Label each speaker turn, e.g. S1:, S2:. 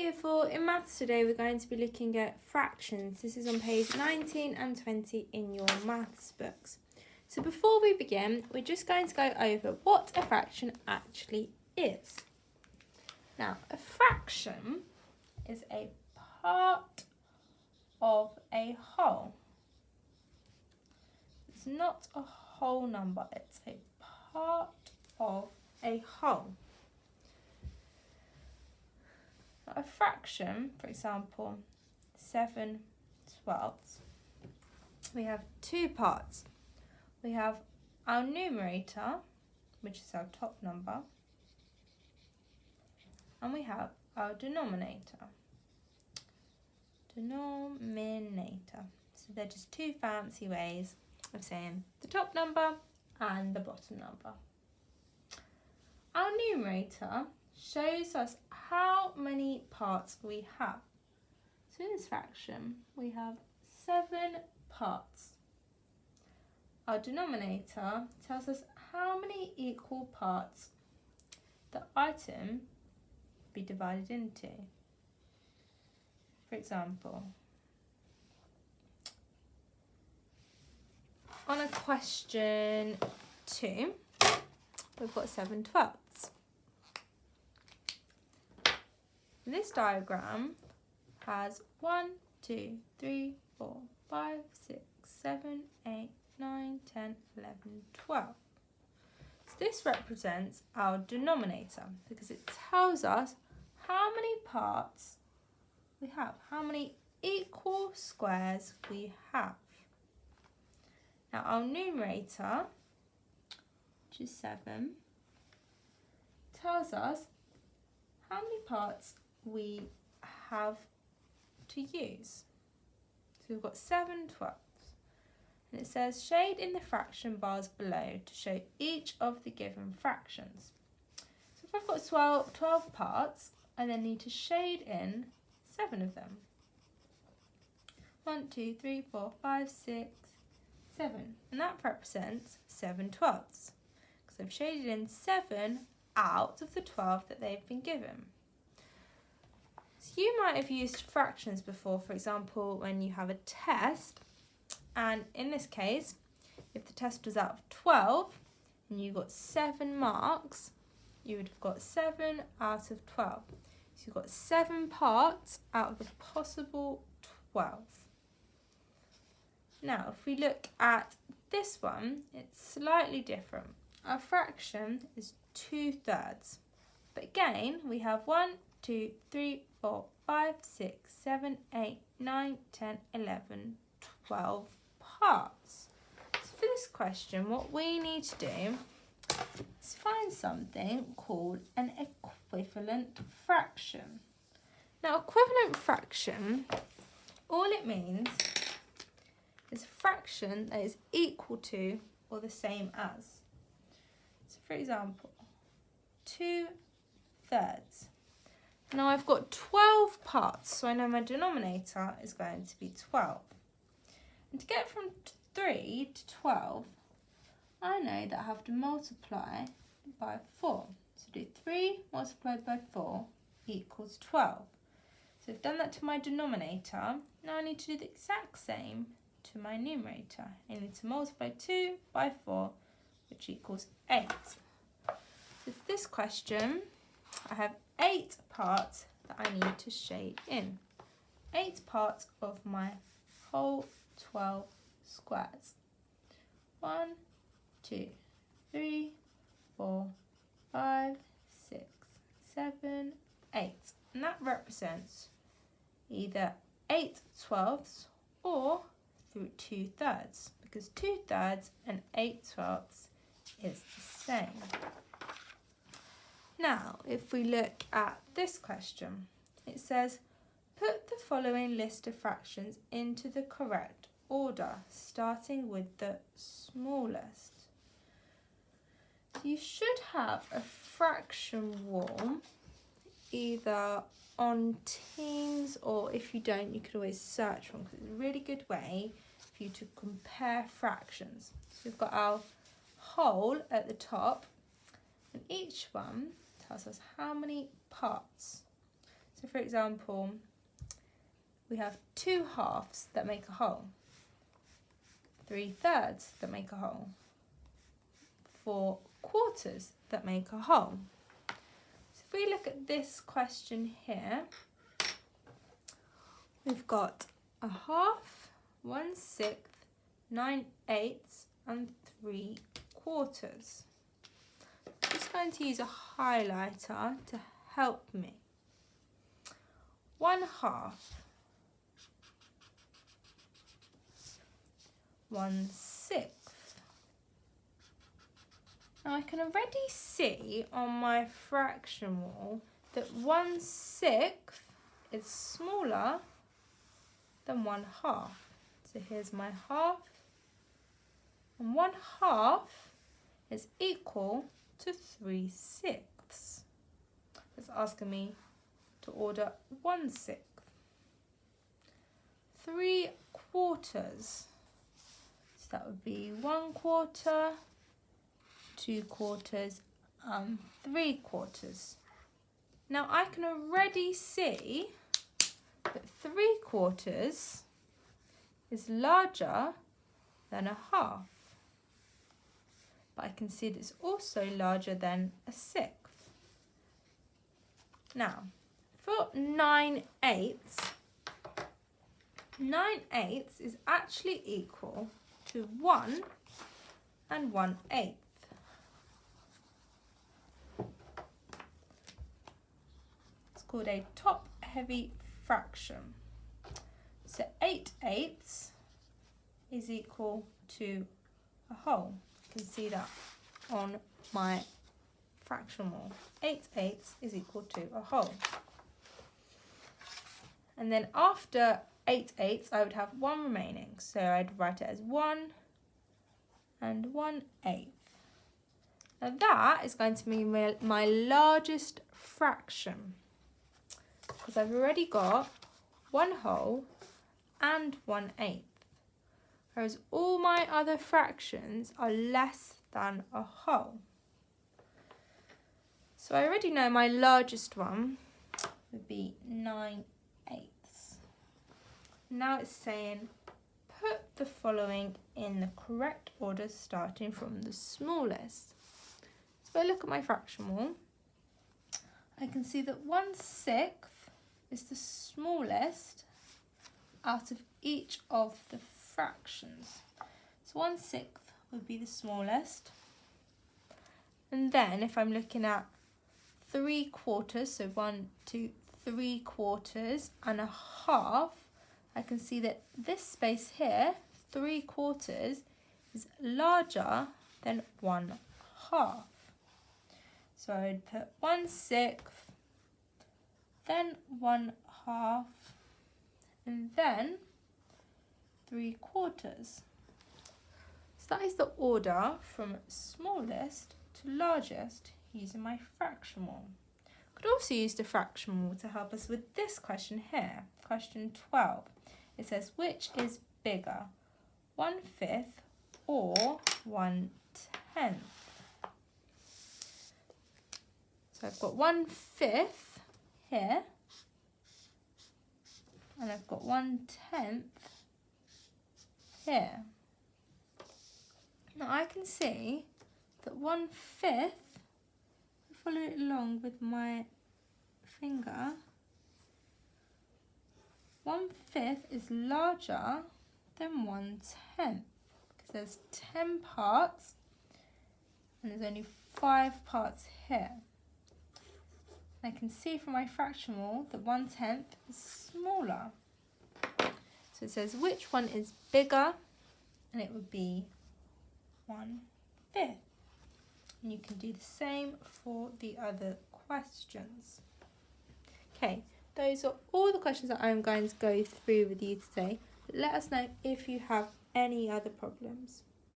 S1: Year 4 in maths today we're going to be looking at fractions. This is on page 19 and 20 in your maths books. So before we begin, we're just going to go over what a fraction actually is. Now, a fraction is a part of a whole. It's not a whole number, it's a part of a whole. A fraction, for example, 7/12, we have two parts. We have our numerator, which is our top number, and we have our denominator. So they're just two fancy ways of saying the top number and the bottom number. Our numerator shows us how many parts we have. So in this fraction, we have 7 parts. Our denominator tells us how many equal parts the item be divided into. For example, on a question 2, we've got 7/12. This diagram has 1, 2, 3, 4, 5, 6, 7, 8, 9, 10, 11, 12. So this represents our denominator because it tells us how many parts we have, how many equal squares we have. Now our numerator, which is 7, tells us how many parts we have to use. So we've got 7/12. And it says shade in the fraction bars below to show each of the given fractions. So if I've got 12 parts, I then need to shade in 7 of them. 1, 2, 3, 4, 5, 6, 7. And that represents 7/12. Because I've shaded in 7 out of the 12 that they've been given. So you might have used fractions before, for example, when you have a test. And in this case, if the test was out of 12 and you got 7 marks, you would have got 7 out of 12. So you've got 7 parts out of the possible 12. Now, if we look at this one, it's slightly different. Our fraction is 2/3. But again, we have 1, 2, 3, 4, 5, 6, 7, 8, 9, 10, 11, 12 parts. So for this question, what we need to do is find something called an equivalent fraction. Now, equivalent fraction, all it means is a fraction that is equal to or the same as. So for example, 2/3. Now I've got 12 parts, so I know my denominator is going to be 12. And to get from 3 to 12, I know that I have to multiply by 4. So do 3 multiplied by 4 equals 12. So I've done that to my denominator. Now I need to do the exact same to my numerator. I need to multiply 2 by 4, which equals 8. So for this question, I have 8 parts that I need to shade in. 8 parts of my whole 12 squares. 1, 2, 3, 4, 5, 6, 7, 8. And that represents either 8/12 or 2/3, because 2/3 and 8/12 is the same. Now, if we look at this question, it says, put the following list of fractions into the correct order, starting with the smallest. So you should have a fraction wall, either on Teams, or if you don't, you could always search one, because it's a really good way for you to compare fractions. So we've got our whole at the top, and each one tells us how many parts. So for example, we have 2 halves that make a whole, 3/3 that make a whole, 4 quarters that make a whole. So if we look at this question here, we've got a half, 1/6, 9/8, and 3/4. I'm just going to use a highlighter to help me. 1/2, 1/6. Now I can already see on my fraction wall that 1/6 is smaller than 1/2. So here's my half, and 1/2 is equal to 3/6. It's asking me to order 1/6. 3/4. So that would be 1/4, 2/4, and 3/4. Now I can already see that 3/4 is larger than a half. But I can see that it's also larger than a 1/6. Now, for 9/8, 9/8 is actually equal to 1 and 1/8. It's called a top-heavy fraction. So 8/8 is equal to a whole. You can see that on my fraction wall. 8/8 is equal to a whole. And then after 8/8, I would have 1 remaining. So I'd write it as 1 and 1/8. Now that is going to be my largest fraction, because I've already got 1 whole and 1/8. Whereas all my other fractions are less than a whole. So I already know my largest one would be 9/8. Now it's saying put the following in the correct order starting from the smallest. So if I look at my fraction wall, I can see that 1/6 is the smallest out of each of the fractions. So 1/6 would be the smallest. And then if I'm looking at 3/4, so 1, 2, 3/4 and a half, I can see that this space here, 3/4, is larger than 1/2. So I'd put 1/6, then 1/2, and then 3/4. So that is the order from smallest to largest using my fraction wall. Could also use the fraction wall to help us with this question here, question 12. It says, which is bigger, 1/5 or 1/10? So I've got 1/5 here, and I've got 1/10 here. Now I can see that 1/5, follow it along with my finger, 1/5 is larger than 1/10 because there's 10 parts and there's only 5 parts here. I can see from my fraction wall that 1/10 is smaller. So it says which one is bigger, and it would be 1/5. And you can do the same for the other questions. Okay, those are all the questions that I'm going to go through with you today. Let us know if you have any other problems.